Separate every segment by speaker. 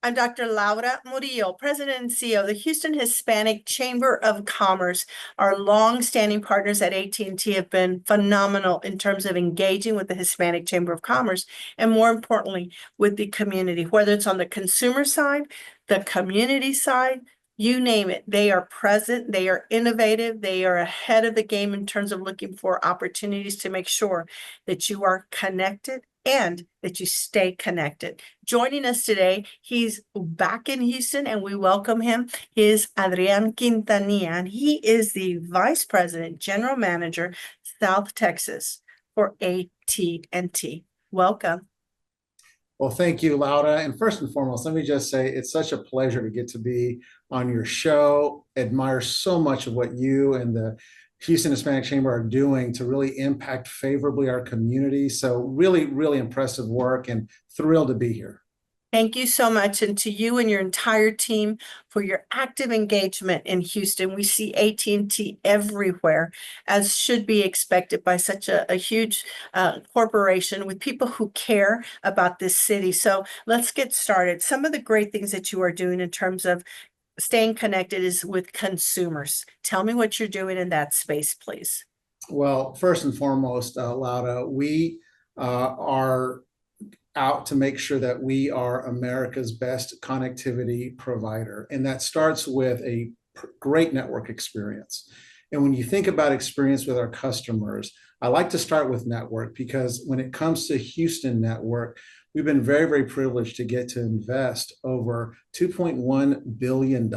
Speaker 1: I'm Dr. Laura Murillo, President and CEO of the Houston Hispanic Chamber of Commerce. Our long-standing partners at AT&T have been phenomenal in terms of engaging with the Hispanic Chamber of Commerce and, more importantly, with the community, whether it's on the consumer side, the community side, you name it. They are present, they are innovative, they are ahead of the game in terms of looking for opportunities to make sure that you are connected and that you stay connected. Joining us today, he's back in Houston and we welcome him. He is Adrian Quintanilla, and he is the Vice President, General Manager, South Texas for AT&T. Welcome.
Speaker 2: Well, thank you, Laura. And first and foremost, let me just say it's such a pleasure to get to be on your show. Admire so much of what you and the Houston Hispanic Chamber are doing to really impact favorably our community. So really, really impressive work and thrilled to be here.
Speaker 1: Thank you so much, and to you and your entire team for your active engagement in Houston. We see AT&T everywhere, as should be expected by such a huge corporation with people who care about this city. So let's get started. Some of the great things that you are doing in terms of staying connected is with consumers. Tell me what you're doing in that space, please.
Speaker 2: Well, first and foremost, Laura, we are out to make sure that we are America's best connectivity provider. And that starts with a great network experience. And when you think about experience with our customers, I like to start with network because when it comes to Houston network, we've been very, very privileged to get to invest over $2.1 billion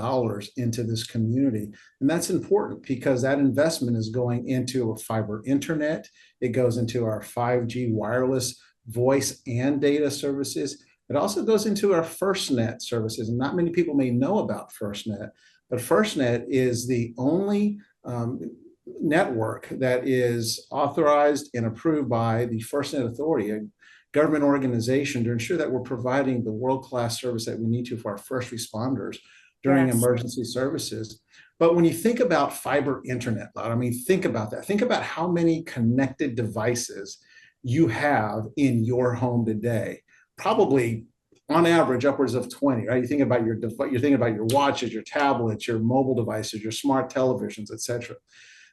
Speaker 2: into this community. And that's important because that investment is going into a fiber internet. It goes into our 5G wireless voice and data services. It also goes into our FirstNet services. And not many people may know about FirstNet, but FirstNet is the only network that is authorized and approved by the FirstNet Authority, a government organization, to ensure that we're providing the world-class service that we need to for our first responders during emergency services. But when you think about fiber internet, I mean, think about that. Think about how many connected devices you have in your home today. Probably on average upwards of 20, right? You think about you're thinking about your watches, your tablets, your mobile devices, your smart televisions, etc.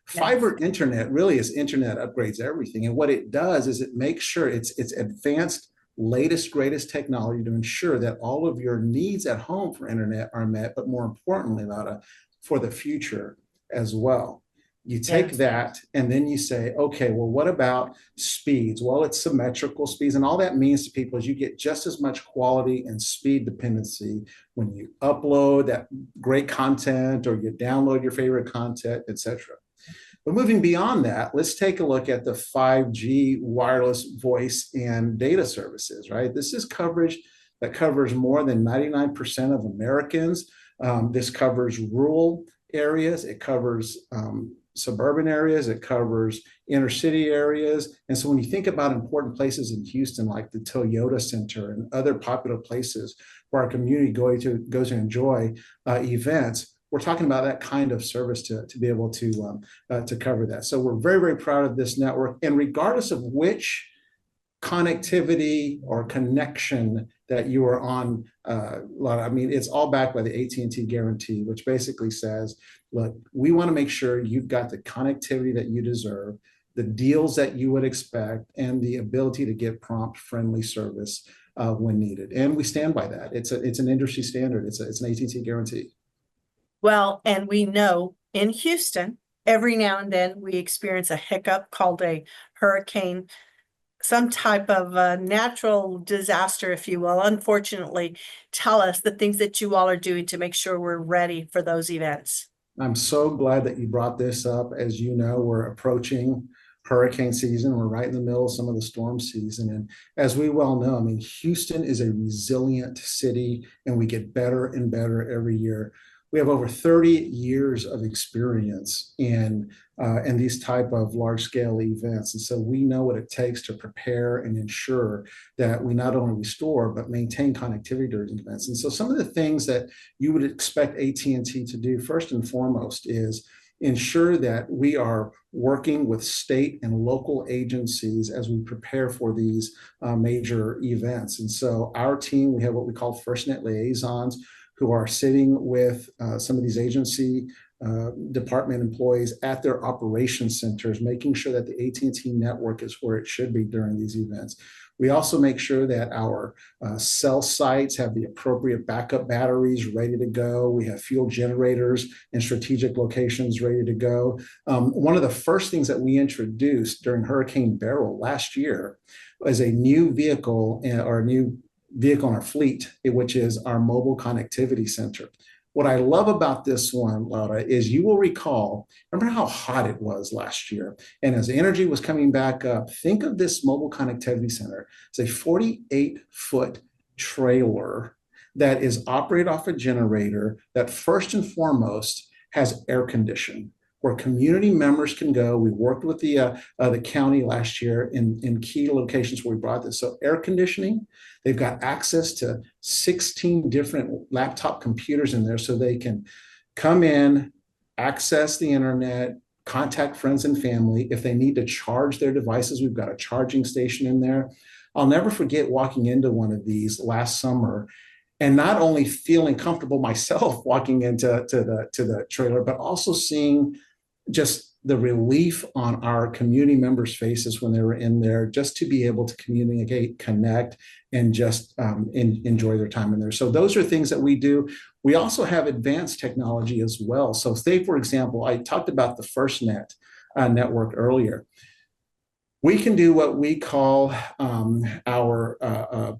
Speaker 2: Fiber internet really is internet upgrades everything. And what it does is it makes sure it's advanced, latest, greatest technology to ensure that all of your needs at home for internet are met, but more importantly, Laura, for the future as well. You take that and then you say, okay, well, what about speeds? Well, it's symmetrical speeds. And all that means to people is you get just as much quality and speed dependency when you upload that great content or you download your favorite content, etc. But moving beyond that, let's take a look at the 5G wireless voice and data services, right? This is coverage that covers more than 99% of Americans. This covers rural areas. It covers suburban areas, it covers inner city areas. And so when you think about important places in Houston, like the Toyota Center and other popular places where our community goes to enjoy events, we're talking about that kind of service to be able to cover that. So we're very, very proud of this network. And regardless of which connectivity or connection that you are on, I mean, it's all backed by the AT&T guarantee, which basically says, look, we want to make sure you've got the connectivity that you deserve, the deals that you would expect, and the ability to get prompt, friendly service when needed. And we stand by that. It's an industry standard. It's an AT&T guarantee.
Speaker 1: Well, and we know in Houston, every now and then we experience a hiccup called a hurricane, some type of natural disaster, if you will. Unfortunately, tell us the things that you all are doing to make sure we're ready for those events.
Speaker 2: I'm so glad that you brought this up. As you know, we're approaching hurricane season. We're right in the middle of some of the storm season. And as we well know, I mean, Houston is a resilient city and we get better and better every year. We have over 30 years of experience in these type of large scale events. And so we know what it takes to prepare and ensure that we not only restore, but maintain connectivity during events. And so some of the things that you would expect AT&T to do first and foremost is ensure that we are working with state and local agencies as we prepare for these major events. And so our team, we have what we call FirstNet liaisons, who are sitting with some of these agency department employees at their operations centers, making sure that the AT&T network is where it should be during these events. We also make sure that our cell sites have the appropriate backup batteries ready to go. We have fuel generators in strategic locations ready to go. One of the first things that we introduced during Hurricane Beryl last year was a new vehicle or a new vehicle in our fleet, which is our mobile connectivity center. What I love about this one, Laura, is you will recall, remember how hot it was last year? And as energy was coming back up, think of this mobile connectivity center. It's a 48-foot trailer that is operated off a generator that first and foremost has air conditioning, where community members can go. We worked with the county last year in key locations where we brought this. So air conditioning, they've got access to 16 different laptop computers in there so they can come in, access the internet, contact friends and family. If they need to charge their devices, we've got a charging station in there. I'll never forget walking into one of these last summer and not only feeling comfortable myself walking into the trailer, but also seeing just the relief on our community members' faces when they were in there, just to be able to communicate, connect, and just enjoy their time in there. So those are things that we do. We also have advanced technology as well. So say, for example, I talked about the FirstNet network earlier. We can do what we call our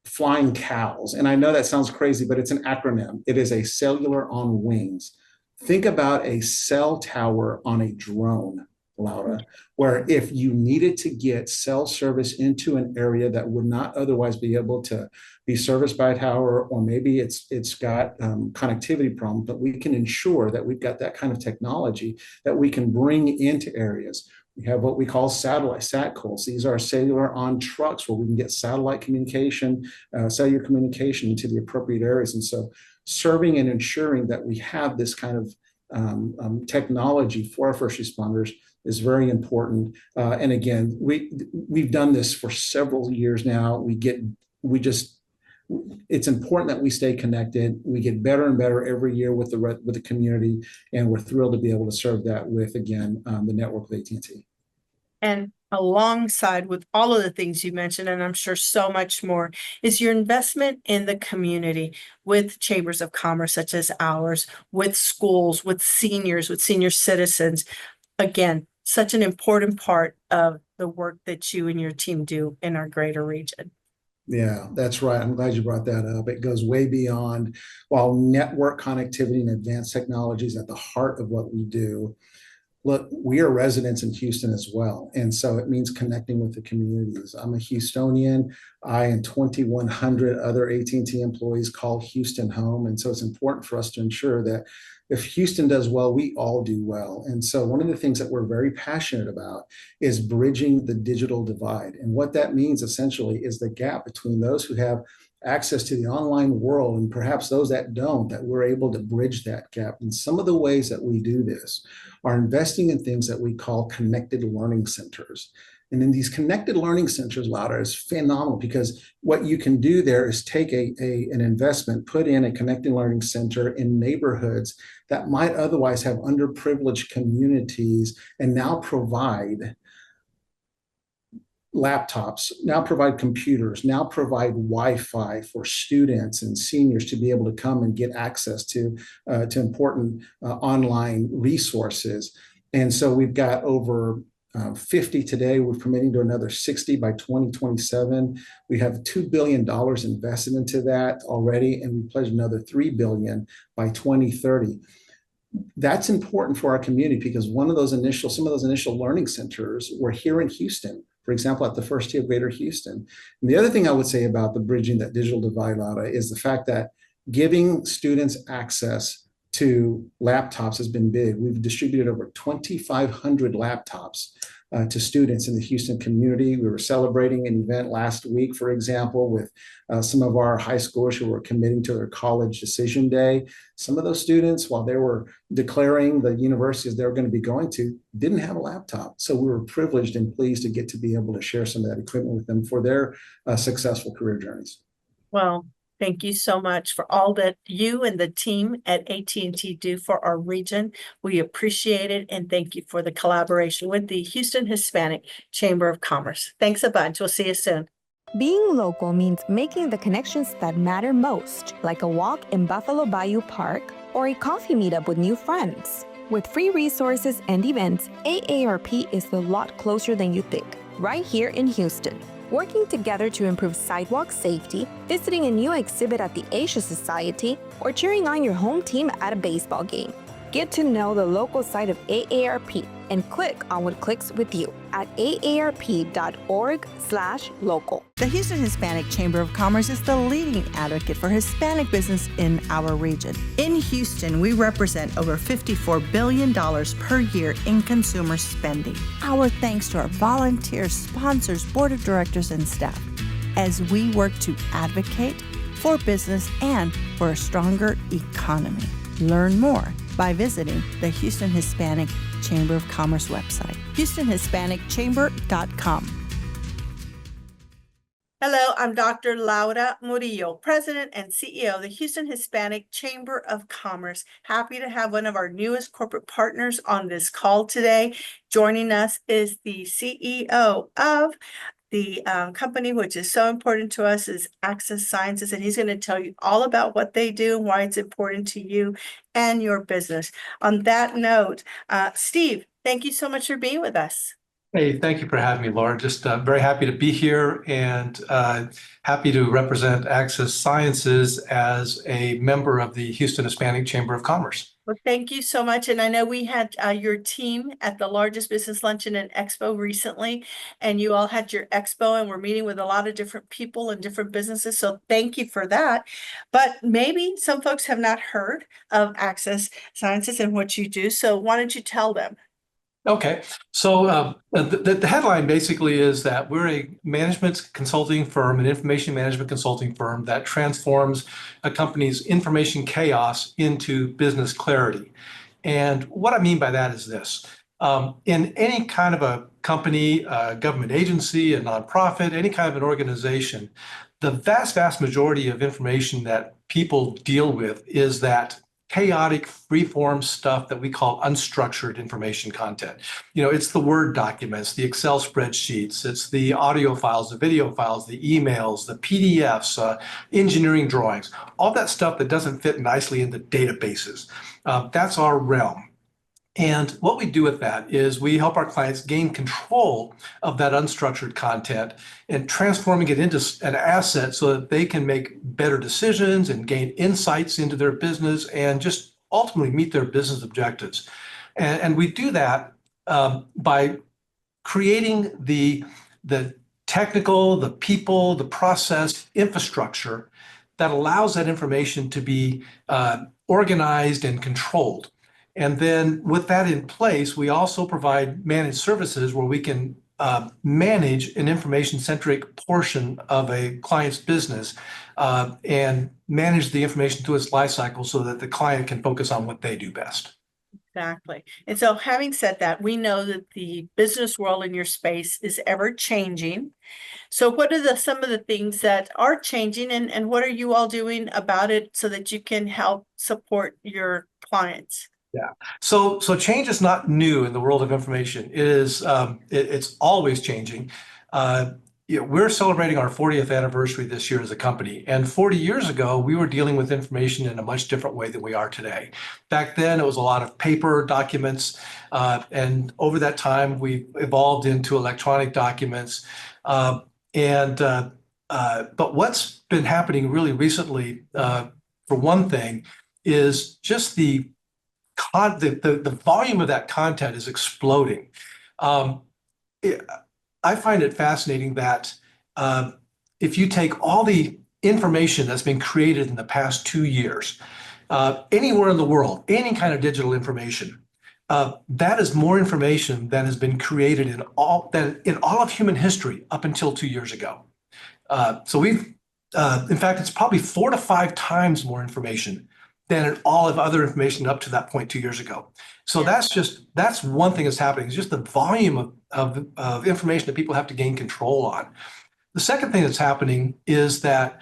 Speaker 2: flying cows. And I know that sounds crazy, but it's an acronym. It is a cellular on wings. Think about a cell tower on a drone, Laura, where if you needed to get cell service into an area that would not otherwise be able to be serviced by a tower, or maybe it's got connectivity problems, but we can ensure that we've got that kind of technology that we can bring into areas. We have what we call satellite satcols. These are cellular on trucks where we can get satellite communication, cellular communication into the appropriate areas. And so serving and ensuring that we have this kind of technology for our first responders is very important. And again, we've done this for several years now. It's important that we stay connected. We get better and better every year with the community, and we're thrilled to be able to serve that with, again, the network of AT&T.
Speaker 1: And alongside with all of the things you mentioned, and I'm sure so much more, is your investment in the community with chambers of commerce such as ours, with schools, with senior citizens. Again, such an important part of the work that you and your team do in our greater region.
Speaker 2: Yeah, that's right. I'm glad you brought that up. It goes way beyond, while network connectivity and advanced technology is at the heart of what we do. Look, we are residents in Houston as well. And so it means connecting with the communities. I'm a Houstonian. I and 2,100 other AT&T employees call Houston home. And so it's important for us to ensure that if Houston does well, we all do well. And so one of the things that we're very passionate about is bridging the digital divide. And what that means essentially is the gap between those who have access to the online world and perhaps those that don't, that we're able to bridge that gap. And some of the ways that we do this are investing in things that we call connected learning centers. And in these connected learning centers, Laura, is phenomenal, because what you can do there is take an investment, put in a connected learning center in neighborhoods that might otherwise have underprivileged communities, and now provide laptops, now provide computers, now provide Wi-Fi for students and seniors to be able to come and get access to important online resources. And so we've got over 50 today. We're committing to another 60 by 2027. We have $2 billion invested into that already, and we pledged another $3 billion by 2030. That's important for our community, because some of those initial learning centers were here in Houston, for example, at the First Tee of Greater Houston. And the other thing I would say about the bridging that digital divide, Laura, is the fact that giving students access to laptops has been big. We've distributed over 2,500 laptops to students in the Houston community. We were celebrating an event last week, for example, with some of our high schoolers who were committing to their college decision day. Some of those students, while they were declaring the universities they were going to be going to, didn't have a laptop. So we were privileged and pleased to get to be able to share some of that equipment with them for their successful career journeys.
Speaker 1: Well, thank you so much for all that you and the team at AT&T do for our region. We appreciate it, and thank you for the collaboration with the Houston Hispanic Chamber of Commerce. Thanks a bunch. We'll see you soon.
Speaker 3: Being local means making the connections that matter most, like a walk in Buffalo Bayou Park or a coffee meetup with new friends. With free resources and events, AARP is a lot closer than you think, right here in Houston. Working together to improve sidewalk safety, visiting a new exhibit at the Asia Society, or cheering on your home team at a baseball game. Get to know the local side of AARP and click on what clicks with you at aarp.org/local.
Speaker 4: The Houston Hispanic Chamber of Commerce is the leading advocate for Hispanic business in our region. In Houston, we represent over $54 billion per year in consumer spending. Our thanks to our volunteers, sponsors, board of directors, and staff as we work to advocate for business and for a stronger economy. Learn more by visiting the Houston Hispanic Chamber of Commerce website, HoustonHispanicChamber.com.
Speaker 1: Hello, I'm Dr. Laura Murillo, President and CEO of the Houston Hispanic Chamber of Commerce. Happy to have one of our newest corporate partners on this call today. Joining us is the CEO of the company, which is so important to us, is Access Sciences, and he's going to tell you all about what they do and why it's important to you and your business. On that note, Steve, thank you so much for being with us.
Speaker 5: Hey, thank you for having me, Laura. Just very happy to be here and happy to represent Access Sciences as a member of the Houston Hispanic Chamber of Commerce.
Speaker 1: Well, thank you so much. And I know we had your team at the largest business luncheon and expo recently, and you all had your expo and we're meeting with a lot of different people and different businesses. So thank you for that. But maybe some folks have not heard of Access Sciences and what you do. So why don't you tell them?
Speaker 5: Okay, so the headline basically is that we're a management consulting firm, an information management consulting firm that transforms a company's information chaos into business clarity. And what I mean by that is this. In any kind of a company, a government agency, a nonprofit, any kind of an organization, the vast majority of information that people deal with is that chaotic, free-form stuff that we call unstructured information content. You know, it's the Word documents, the Excel spreadsheets, it's the audio files, the video files, the emails, the PDFs, engineering drawings, all that stuff that doesn't fit nicely into databases. That's our realm. And what we do with that is we help our clients gain control of that unstructured content and transforming it into an asset so that they can make better decisions and gain insights into their business and just ultimately meet their business objectives. And we do that by creating the technical, the people, the process infrastructure that allows that information to be organized and controlled. And then with that in place, we also provide managed services where we can manage an information-centric portion of a client's business and manage the information through its life cycle so that the client can focus on what they do best.
Speaker 1: Exactly. And so having said that, we know that the business world in your space is ever changing. So what are some of the things that are changing and what are you all doing about it so that you can help support your clients?
Speaker 5: Yeah. So change is not new in the world of information. It is it's always changing. We're celebrating our 40th anniversary this year as a company. And 40 years ago, we were dealing with information in a much different way than we are today. Back then, it was a lot of paper documents. And over that time, we evolved into electronic documents. But what's been happening really recently, for one thing, is just the volume of that content is exploding. I find it fascinating that if you take all the information that's been created in the past 2 years, anywhere in the world, any kind of digital information, that is more information than has been created in all of human history up until 2 years ago. So in fact, it's probably 4 to 5 times more information than in all of other information up to that point 2 years ago. So
Speaker 1: Yeah.
Speaker 5: that's one thing that's happening. It's just the volume of information that people have to gain control on. The second thing that's happening is that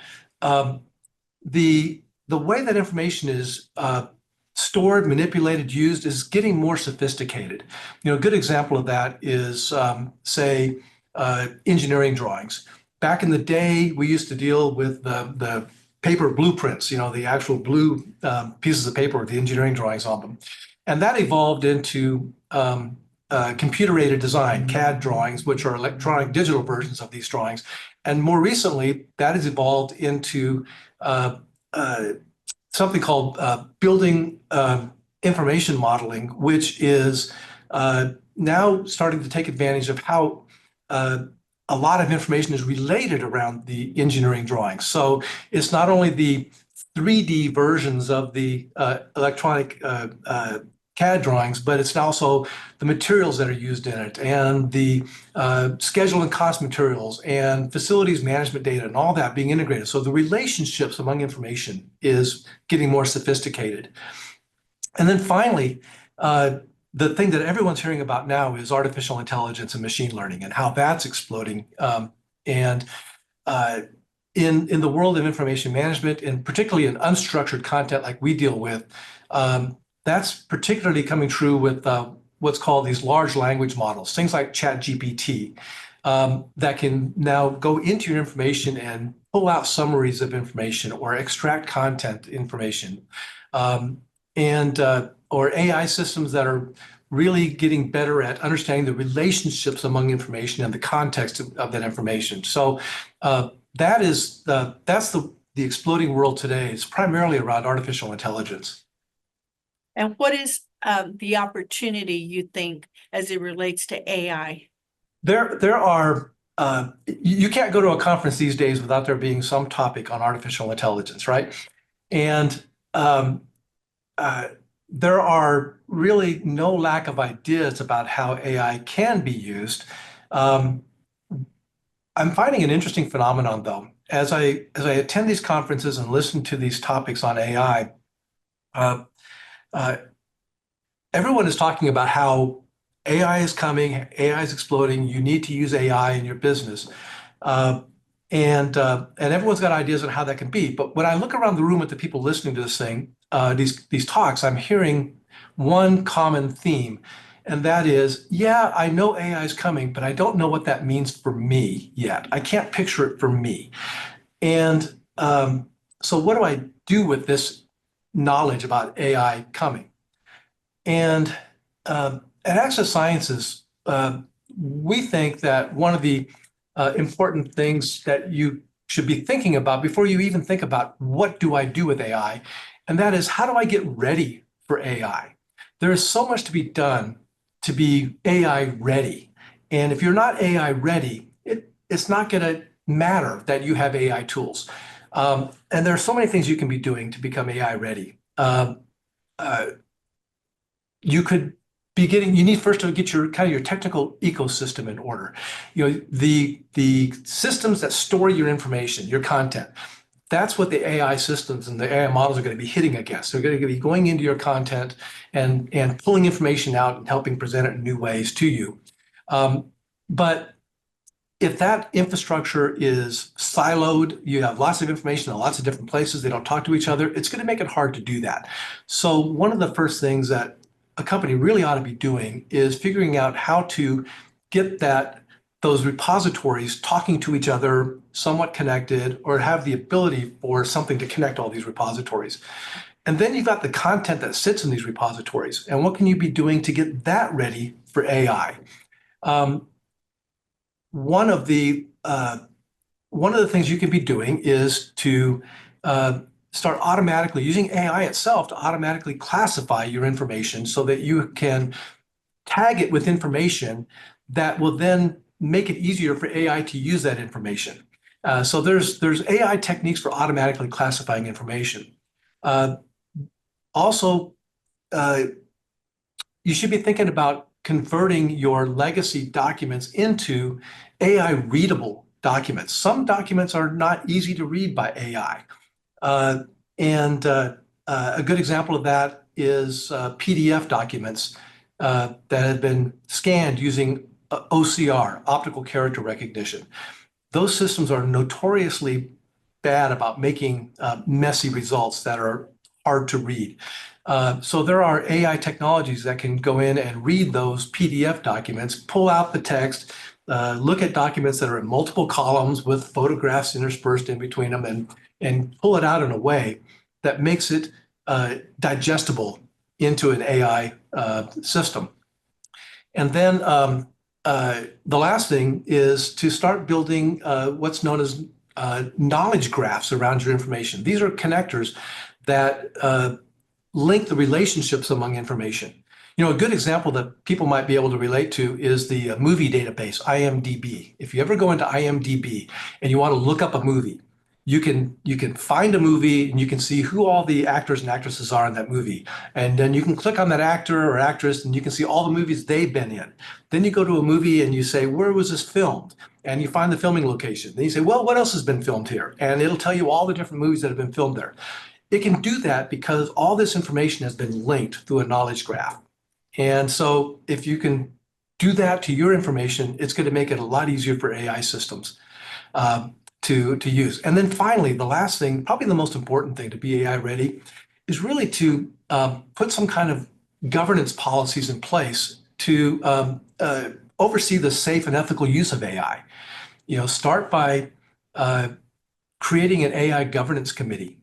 Speaker 5: the way that information is stored, manipulated, used is getting more sophisticated. A good example of that is, say, engineering drawings. Back in the day, we used to deal with the paper blueprints, the actual blue pieces of paper with the engineering drawings on them. And that evolved into computer-aided design, CAD drawings, which are electronic digital versions of these drawings. And more recently, that has evolved into something called building information modeling, which is now starting to take advantage of how a lot of information is related around the engineering drawings. So it's not only the 3D versions of the electronic CAD drawings, but it's also the materials that are used in it, and the schedule and cost materials, and facilities management data, and all that being integrated. So the relationships among information is getting more sophisticated. And then finally, the thing that everyone's hearing about now is artificial intelligence and machine learning and how that's exploding. In the world of information management, and particularly in unstructured content like we deal with, that's particularly coming true with what's called these large language models, things like ChatGPT, that can now go into your information and pull out summaries of information or extract content information. Or AI systems that are really getting better at understanding the relationships among information and the context of that information. So that's the exploding world today. It's primarily around artificial intelligence.
Speaker 1: And what is the opportunity, you think, as it relates to AI?
Speaker 5: There are, you can't go to a conference these days without there being some topic on artificial intelligence, right? And there are really no lack of ideas about how AI can be used. I'm finding an interesting phenomenon, though. As I attend these conferences and listen to these topics on AI, everyone is talking about how AI is coming, AI is exploding, you need to use AI in your business. And everyone's got ideas on how that can be. But when I look around the room at the people listening to this thing, these talks, I'm hearing one common theme, and that is, yeah, I know AI is coming, but I don't know what that means for me yet. I can't picture it for me. And so what do I do with this knowledge about AI coming? And at Access Sciences, we think that one of the important things that you should be thinking about before you even think about what do I do with AI, and that is, how do I get ready for AI? There is so much to be done to be AI ready. And if you're not AI ready, it's not going to matter that you have AI tools. And there are so many things you can be doing to become AI ready. You could be you need first to get your technical ecosystem in order. The systems that store your information, your content, that's what the AI systems and the AI models are going to be hitting against. They're going to be going into your content and pulling information out and helping present it in new ways to you. But if that infrastructure is siloed, you have lots of information in lots of different places, they don't talk to each other, it's going to make it hard to do that. So one of the first things that a company really ought to be doing is figuring out how to get those repositories talking to each other, somewhat connected, or have the ability for something to connect all these repositories. And then you've got the content that sits in these repositories. And what can you be doing to get that ready for AI? One of the things you can be doing is to start automatically using AI itself to automatically classify your information so that you can tag it with information that will then make it easier for AI to use that information. So there's AI techniques for automatically classifying information. Also, you should be thinking about converting your legacy documents into AI readable documents. Some documents are not easy to read by AI. A good example of that is PDF documents that have been scanned using OCR, optical character recognition. Those systems are notoriously bad about making messy results that are hard to read. So there are AI technologies that can go in and read those PDF documents, pull out the text, look at documents that are in multiple columns with photographs interspersed in between them, and pull it out in a way that makes it digestible into an AI system. And then the last thing is to start building what's known as knowledge graphs around your information. These are connectors that link the relationships among information. You know, a good example that people might be able to relate to is the movie database, IMDb. If you ever go into IMDb and you want to look up a movie, you can find a movie and you can see who all the actors and actresses are in that movie. And then you can click on that actor or actress and you can see all the movies they've been in. Then you go to a movie and you say, where was this filmed? And you find the filming location. Then you say, well, what else has been filmed here? And it'll tell you all the different movies that have been filmed there. It can do that because all this information has been linked through a knowledge graph. And so if you can do that to your information, it's going to make it a lot easier for AI systems to use. And then finally, the last thing, probably the most important thing to be AI ready, is really to put some kind of governance policies in place to oversee the safe and ethical use of AI. You know, start by creating an AI governance committee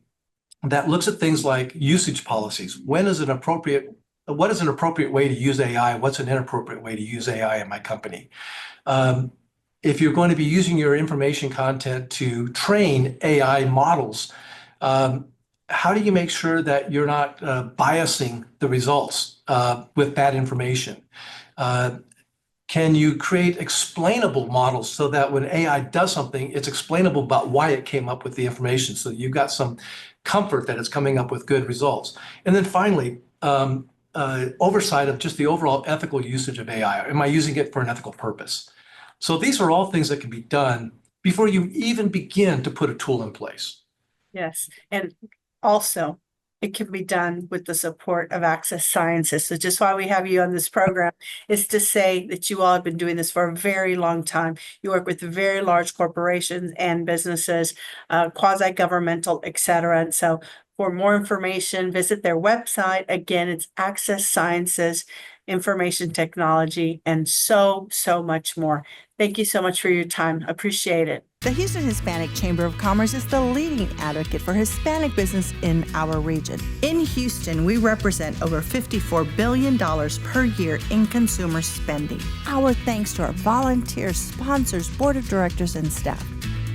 Speaker 5: that looks at things like usage policies. What is an appropriate way to use AI? What's an inappropriate way to use AI in my company? If you're going to be using your information content to train AI models, how do you make sure that you're not biasing the results with bad information? Can you create explainable models so that when AI does something, it's explainable about why it came up with the information, so you've got some comfort that it's coming up with good results? And then finally, oversight of just the overall ethical usage of AI. Am I using it for an ethical purpose? So these are all things that can be done before you even begin to put a tool in place.
Speaker 1: Yes, and also it can be done with the support of Access Sciences. So just why we have you on this program is to say that you all have been doing this for a very long time. You work with very large corporations and businesses, quasi-governmental, et cetera. And so for more information, visit their website. Again, it's Access Sciences, Information Technology, and so much more. Thank you so much for your time. Appreciate it.
Speaker 4: The Houston Hispanic Chamber of Commerce is the leading advocate for Hispanic business in our region. In Houston, we represent over $54 billion per year in consumer spending. Our thanks to our volunteers, sponsors, board of directors, and staff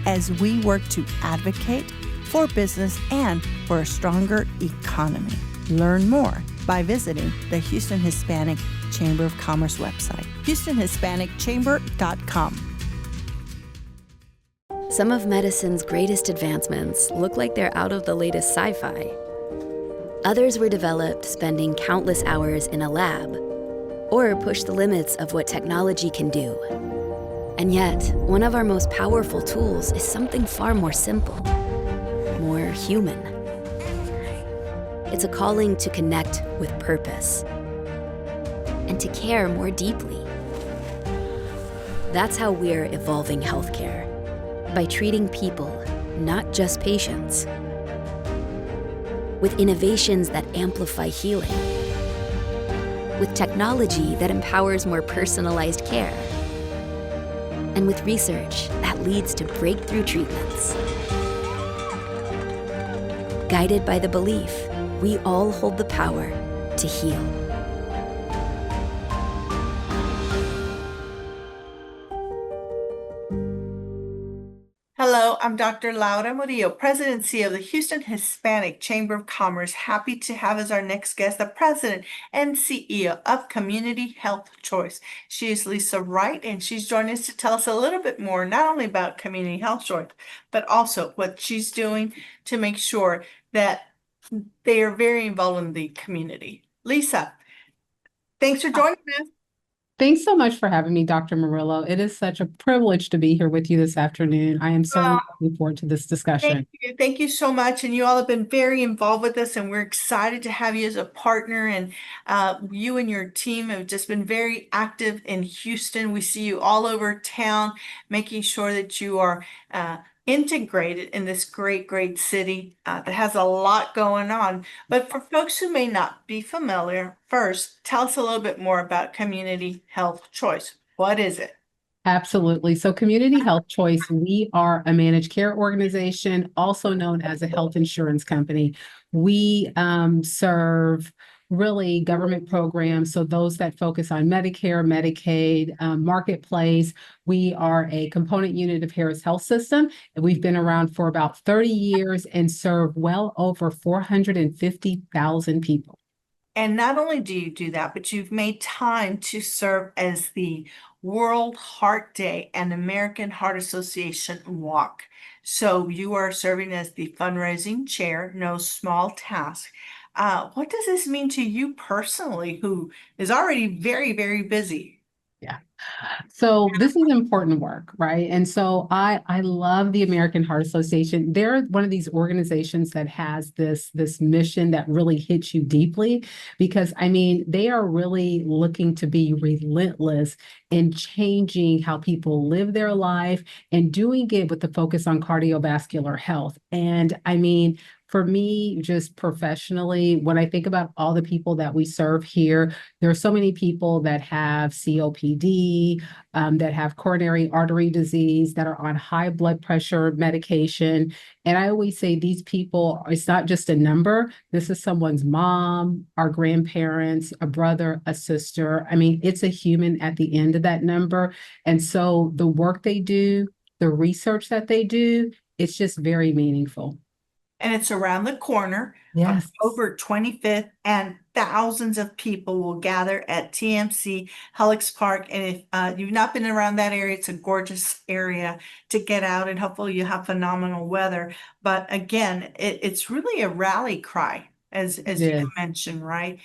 Speaker 4: as we work to advocate for business and for a stronger economy. Learn more by visiting the Houston Hispanic Chamber of Commerce website, HoustonHispanicChamber.com.
Speaker 6: Some of medicine's greatest advancements look like they're out of the latest sci-fi. Others were developed spending countless hours in a lab, or push the limits of what technology can do. And yet, one of our most powerful tools is something far more simple, more human. It's a calling to connect with purpose and to care more deeply. That's how we're evolving healthcare, by treating people, not just patients, with innovations that amplify healing, with technology that empowers more personalized care, and with research that leads to breakthrough treatments. Guided by the belief we all hold the power to heal.
Speaker 1: Hello, I'm Dr. Laura Murillo, President and CEO of the Houston Hispanic Chamber of Commerce. Happy to have as our next guest the President and CEO of Community Health Choice. She is Lisa Wright, and she's joining us to tell us a little bit more, not only about Community Health Choice, but also what she's doing to make sure that they are very involved in the community. Lisa, Thanks for joining us.
Speaker 7: Thanks so much for having me, Dr. Murillo. It is such a privilege to be here with you this afternoon. I am so looking forward to this discussion.
Speaker 1: Thank you. Thank you so much. And you all have been very involved with us, and we're excited to have you as a partner. And you and your team have just been very active in Houston. We see you all over town, making sure that you are integrated in this great, great city that has a lot going on. But for folks who may not be familiar, first, tell us a little bit more about Community Health Choice. What is it?
Speaker 7: Absolutely. So Community Health Choice, we are a managed care organization, also known as a health insurance company. We serve really government programs. So those that focus on Medicare, Medicaid, Marketplace. We are a component unit of Harris Health System. And we've been around for about 30 years and serve well over 450,000 people.
Speaker 1: And not only do you do that, but you've made time to serve as the World Heart Day and American Heart Association Walk. So you are serving as the fundraising chair, no small task. What does this mean to you personally, who is already very, very busy?
Speaker 7: Yeah. So this is important work, right? And so I love the American Heart Association. They're one of these organizations that has this mission that really hits you deeply, because I mean, they are really looking to be relentless in changing how people live their life and doing it with the focus on cardiovascular health. And I mean, for me, just professionally, when I think about all the people that we serve here, there are so many people that have COPD, that have coronary artery disease, that are on high blood pressure medication. And I always say these people, it's not just a number. This is someone's mom, our grandparents, a brother, a sister. I mean, it's a human at the end of that number. And so the work they do, the research that they do, it's just very meaningful.
Speaker 1: And it's around the corner,
Speaker 7: Yes.
Speaker 1: October 25th, and thousands of people will gather at TMC Helix Park. And if you've not been around that area, it's a gorgeous area to get out, and hopefully you have phenomenal weather. But again, it's really a rally cry, as you mentioned, right?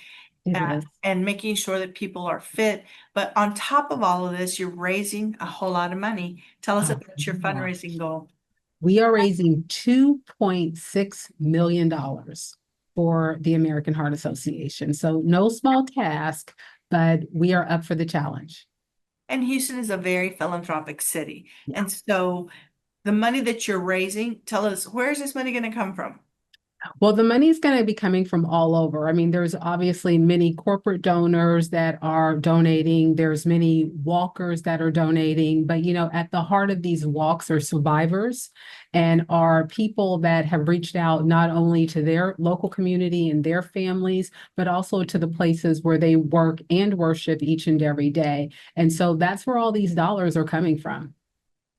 Speaker 1: And making sure that people are fit. But on top of all of this, you're raising a whole lot of money. Tell us about your fundraising goal.
Speaker 7: We are raising $2.6 million for the American Heart Association. So no small task, but we are up for the challenge.
Speaker 1: And Houston is a very philanthropic city. Yeah. And so the money that you're raising, tell us, where is this money going to come from?
Speaker 7: Well, the money is going to be coming from all over. I mean, there's obviously many corporate donors that are donating. There's many walkers that are donating. But, you know, at the heart of these walks are survivors and are people that have reached out not only to their local community and their families, but also to the places where they work and worship each and every day. And so that's where all these dollars are coming from.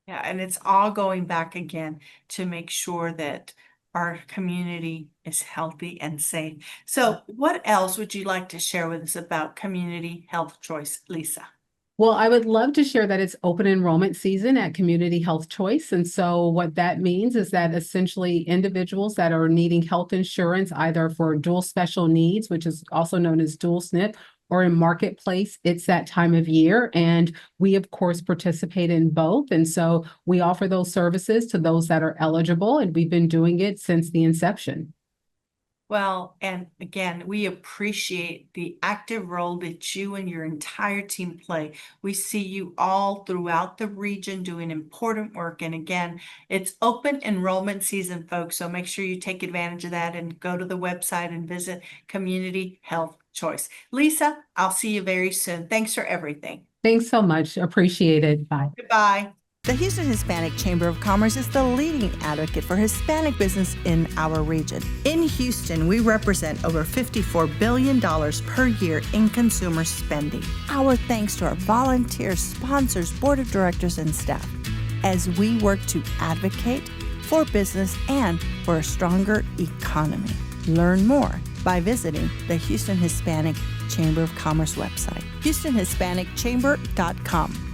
Speaker 1: Yeah, and it's all going back again to make sure that our community is healthy and safe. So what else would you like to share with us about Community Health Choice, Lisa?
Speaker 7: Well, I would love to share that it's open enrollment season at Community Health Choice. And so what that means is that essentially individuals that are needing health insurance, either for dual special needs, which is also known as dual SNP, or in Marketplace, it's that time of year. And we, of course, participate in both. And so we offer those services to those that are eligible. And we've been doing it since the inception.
Speaker 1: Well, and again, we appreciate the active role that you and your entire team play. We see you all throughout the region doing important work. And again, it's open enrollment season, folks. So make sure you take advantage of that and go to the website and visit Community Health Choice. Lisa, I'll see you very soon. Thanks for everything.
Speaker 7: Thanks so much. Appreciate it. Bye.
Speaker 1: Goodbye.
Speaker 4: The Houston Hispanic Chamber of Commerce is the leading advocate for Hispanic business in our region. In Houston, we represent over $54 billion per year in consumer spending. Our thanks to our volunteers, sponsors, board of directors, and staff as we work to advocate for business and for a stronger economy. Learn more by visiting the Houston Hispanic Chamber of Commerce website, HoustonHispanicChamber.com.